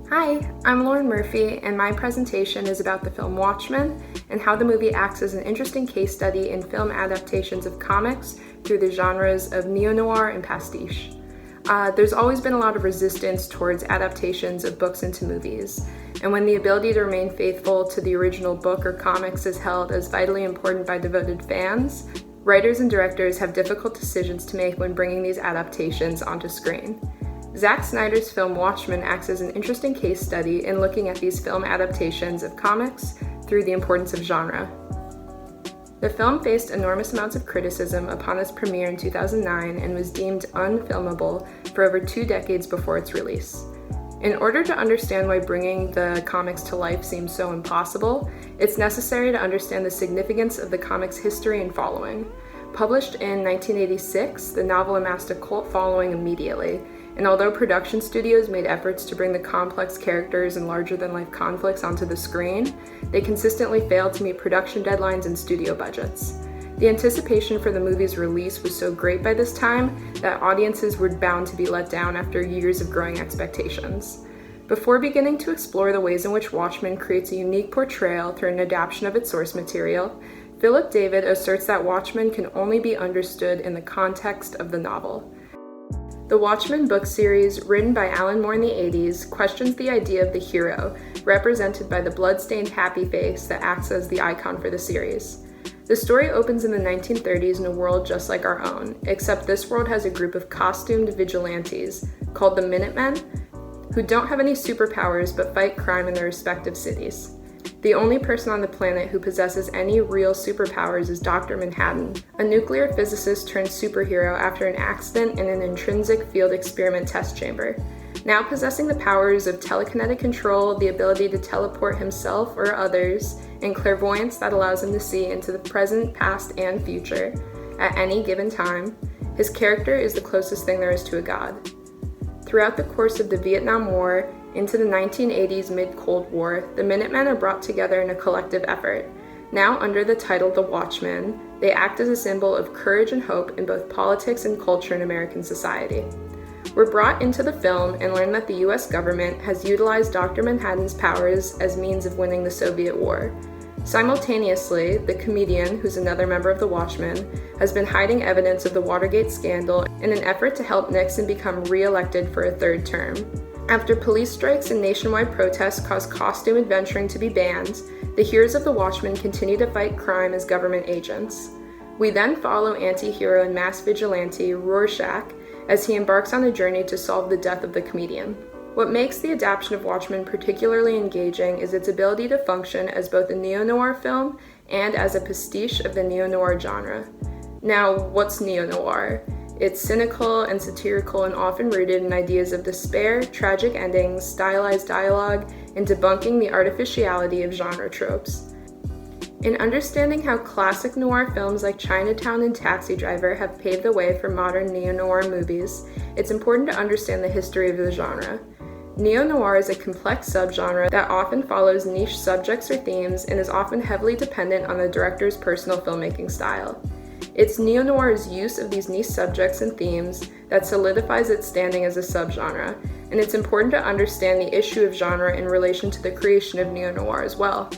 Hi, I'm Lauren Murphy, and my presentation is about the film Watchmen and how the movie acts as an interesting case study in film adaptations of comics through the genres of neo-noir and pastiche. There's always been a lot of resistance towards adaptations of books into movies, and when the ability to remain faithful to the original book or comics is held as vitally important by devoted fans, writers and directors have difficult decisions to make when bringing these adaptations onto screen. Zack Snyder's film Watchmen acts as an interesting case study in looking at these film adaptations of comics through the importance of genre. The film faced enormous amounts of criticism upon its premiere in 2009 and was deemed unfilmable for over 2 decades before its release. In order to understand why bringing the comics to life seems so impossible, it's necessary to understand the significance of the comics' history and following. Published in 1986, the novel amassed a cult following immediately, and although production studios made efforts to bring the complex characters and larger-than-life conflicts onto the screen, they consistently failed to meet production deadlines and studio budgets. The anticipation for the movie's release was so great by this time that audiences were bound to be let down after years of growing expectations. Before beginning to explore the ways in which Watchmen creates a unique portrayal through an adaptation of its source material, Philip David asserts that Watchmen can only be understood in the context of the novel. The Watchmen book series, written by Alan Moore in the 80s, questions the idea of the hero, represented by the blood-stained happy face that acts as the icon for the series. The story opens in the 1930s in a world just like our own, except this world has a group of costumed vigilantes, called the Minutemen, who don't have any superpowers but fight crime in their respective cities. The only person on the planet who possesses any real superpowers is Dr. Manhattan, a nuclear physicist turned superhero after an accident in an intrinsic field experiment test chamber. Now possessing the powers of telekinetic control, the ability to teleport himself or others, and clairvoyance that allows him to see into the present, past, and future at any given time, his character is the closest thing there is to a god. Throughout the course of the Vietnam War, into the 1980s mid-Cold War, the Minutemen are brought together in a collective effort. Now under the title The Watchmen, they act as a symbol of courage and hope in both politics and culture in American society. We're brought into the film and learn that the US government has utilized Dr. Manhattan's powers as means of winning the Soviet war. Simultaneously, the comedian, who's another member of the Watchmen, has been hiding evidence of the Watergate scandal in an effort to help Nixon become re-elected for a 3rd term. After police strikes and nationwide protests caused costume adventuring to be banned, the heroes of the Watchmen continue to fight crime as government agents. We then follow anti-hero and mass vigilante Rorschach as he embarks on a journey to solve the death of the comedian. What makes the adaptation of Watchmen particularly engaging is its ability to function as both a neo-noir film and as a pastiche of the neo-noir genre. Now, what's neo-noir? It's cynical and satirical and often rooted in ideas of despair, tragic endings, stylized dialogue, and debunking the artificiality of genre tropes. In understanding how classic noir films like Chinatown and Taxi Driver have paved the way for modern neo-noir movies, it's important to understand the history of the genre. Neo-noir is a complex subgenre that often follows niche subjects or themes and is often heavily dependent on the director's personal filmmaking style. It's neo-noir's use of these niche subjects and themes that solidifies its standing as a subgenre, and it's important to understand the issue of genre in relation to the creation of neo-noir as well.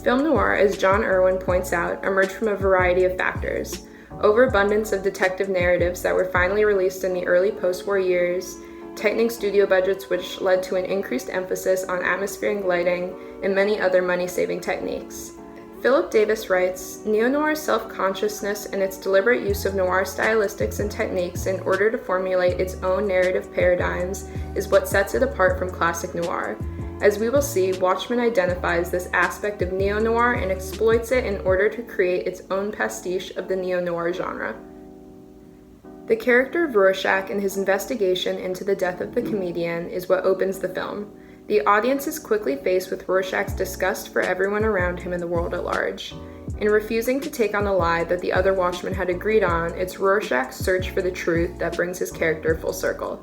Film noir, as John Irwin points out, emerged from a variety of factors: overabundance of detective narratives that were finally released in the early post-war years, tightening studio budgets which led to an increased emphasis on atmospheric lighting, and many other money-saving techniques. Philip Davis writes, "Neo-noir's self-consciousness and its deliberate use of noir stylistics and techniques in order to formulate its own narrative paradigms is what sets it apart from classic noir. As we will see, Watchmen identifies this aspect of neo-noir and exploits it in order to create its own pastiche of the neo-noir genre." The character of Rorschach and his investigation into the death of the comedian is what opens the film. The audience is quickly faced with Rorschach's disgust for everyone around him and the world at large. In refusing to take on the lie that the other Watchmen had agreed on, it's Rorschach's search for the truth that brings his character full circle.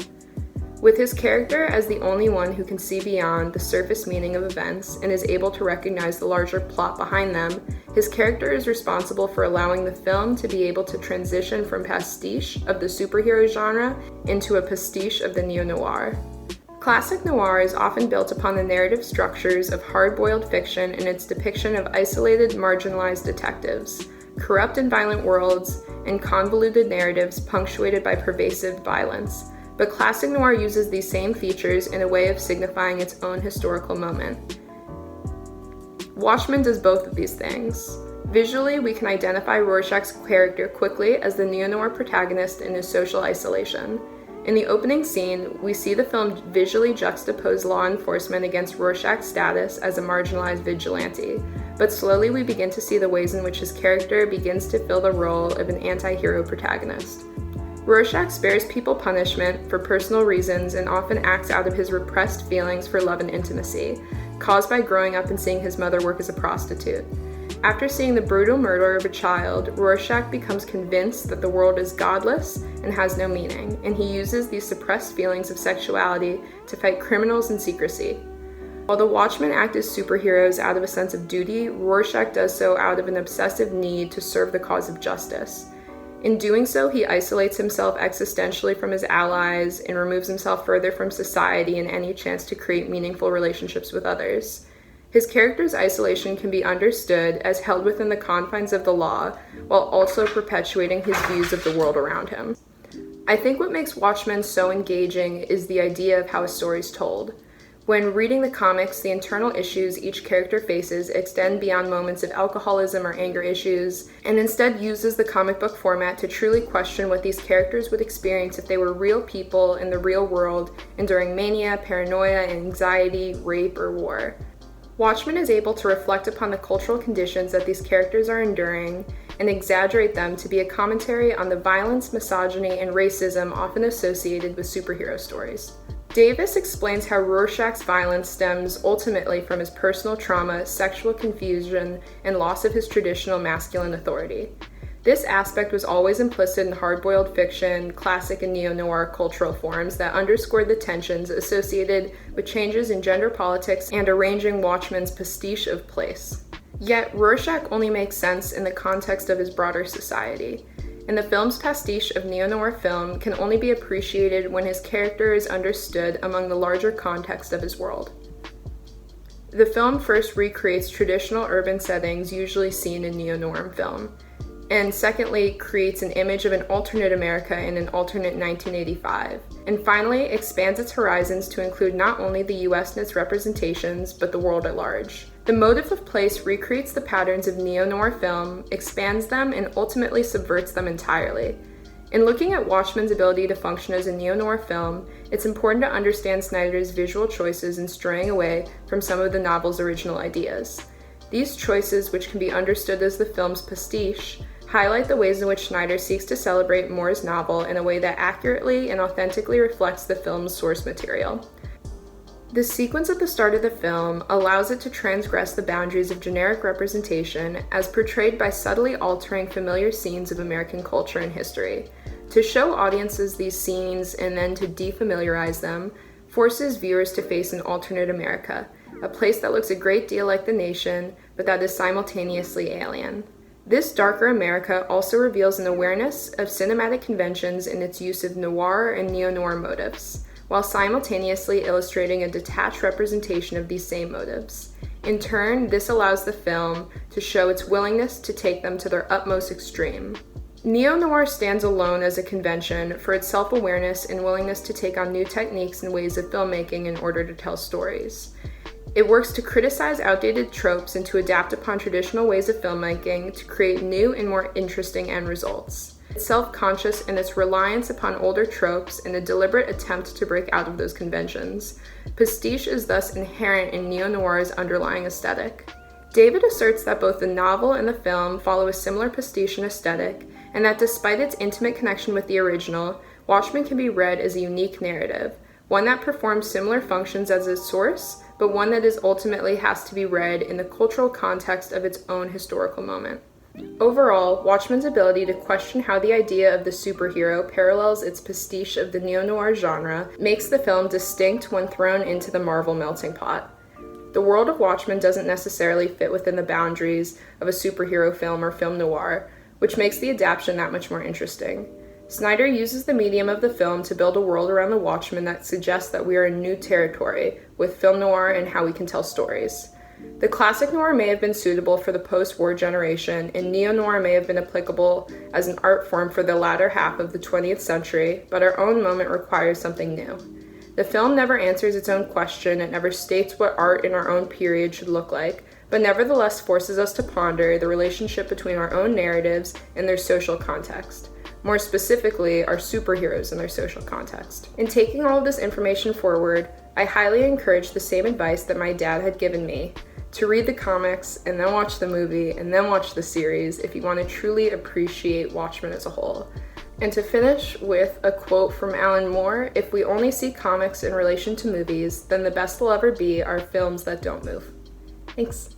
With his character as the only one who can see beyond the surface meaning of events and is able to recognize the larger plot behind them, his character is responsible for allowing the film to be able to transition from pastiche of the superhero genre into a pastiche of the neo-noir. Classic noir is often built upon the narrative structures of hard-boiled fiction in its depiction of isolated, marginalized detectives, corrupt and violent worlds, and convoluted narratives punctuated by pervasive violence. But classic noir uses these same features in a way of signifying its own historical moment. Watchmen does both of these things. Visually, we can identify Rorschach's character quickly as the neo-noir protagonist in his social isolation. In the opening scene, we see the film visually juxtapose law enforcement against Rorschach's status as a marginalized vigilante, but slowly we begin to see the ways in which his character begins to fill the role of an anti-hero protagonist. Rorschach spares people punishment for personal reasons and often acts out of his repressed feelings for love and intimacy, caused by growing up and seeing his mother work as a prostitute. After seeing the brutal murder of a child, Rorschach becomes convinced that the world is godless and has no meaning, and he uses these suppressed feelings of sexuality to fight criminals in secrecy. While the Watchmen act as superheroes out of a sense of duty, Rorschach does so out of an obsessive need to serve the cause of justice. In doing so, he isolates himself existentially from his allies and removes himself further from society and any chance to create meaningful relationships with others. His character's isolation can be understood as held within the confines of the law, while also perpetuating his views of the world around him. I think what makes Watchmen so engaging is the idea of how a story is told. When reading the comics, the internal issues each character faces extend beyond moments of alcoholism or anger issues, and instead uses the comic book format to truly question what these characters would experience if they were real people in the real world enduring mania, paranoia, anxiety, rape, or war. Watchmen is able to reflect upon the cultural conditions that these characters are enduring and exaggerate them to be a commentary on the violence, misogyny, and racism often associated with superhero stories. Davis explains how Rorschach's violence stems ultimately from his personal trauma, sexual confusion, and loss of his traditional masculine authority. This aspect was always implicit in hard-boiled fiction, classic and neo-noir cultural forms that underscored the tensions associated with changes in gender politics and arranging Watchmen's pastiche of place. Yet, Rorschach only makes sense in the context of his broader society. And the film's pastiche of neo-noir film can only be appreciated when his character is understood among the larger context of his world. The film first recreates traditional urban settings usually seen in neo-noir film, and secondly, creates an image of an alternate America in an alternate 1985, and finally expands its horizons to include not only the US and its representations, but the world at large. The motive of place recreates the patterns of neo-noir film, expands them, and ultimately subverts them entirely. In looking at Watchmen's ability to function as a neo-noir film, it's important to understand Snyder's visual choices in straying away from some of the novel's original ideas. These choices, which can be understood as the film's pastiche, highlight the ways in which Snyder seeks to celebrate Moore's novel in a way that accurately and authentically reflects the film's source material. The sequence at the start of the film allows it to transgress the boundaries of generic representation as portrayed by subtly altering familiar scenes of American culture and history. To show audiences these scenes and then to defamiliarize them forces viewers to face an alternate America, a place that looks a great deal like the nation, but that is simultaneously alien. This darker America also reveals an awareness of cinematic conventions in its use of noir and neo-noir motifs, while simultaneously illustrating a detached representation of these same motives. In turn, this allows the film to show its willingness to take them to their utmost extreme. Neo-noir stands alone as a convention for its self-awareness and willingness to take on new techniques and ways of filmmaking in order to tell stories. It works to criticize outdated tropes and to adapt upon traditional ways of filmmaking to create new and more interesting end results. It's self-conscious in its reliance upon older tropes and a deliberate attempt to break out of those conventions. Pastiche is thus inherent in neo-noir's underlying aesthetic. David asserts that both the novel and the film follow a similar pastiche aesthetic, and that despite its intimate connection with the original, Watchmen can be read as a unique narrative, one that performs similar functions as its source, but one that is ultimately has to be read in the cultural context of its own historical moment. Overall, Watchmen's ability to question how the idea of the superhero parallels its pastiche of the neo-noir genre makes the film distinct when thrown into the Marvel melting pot. The world of Watchmen doesn't necessarily fit within the boundaries of a superhero film or film noir, which makes the adaptation that much more interesting. Snyder uses the medium of the film to build a world around the Watchmen that suggests that we are in new territory with film noir and how we can tell stories. The classic noir may have been suitable for the post-war generation, and neo-noir may have been applicable as an art form for the latter half of the 20th century, but our own moment requires something new. The film never answers its own question, it never states what art in our own period should look like, but nevertheless forces us to ponder the relationship between our own narratives and their social context. More specifically, our superheroes and their social context. In taking all of this information forward, I highly encourage the same advice that my dad had given me, to read the comics and then watch the movie and then watch the series if you want to truly appreciate Watchmen as a whole. And to finish with a quote from Alan Moore, if we only see comics in relation to movies, then the best will ever be are films that don't move. Thanks.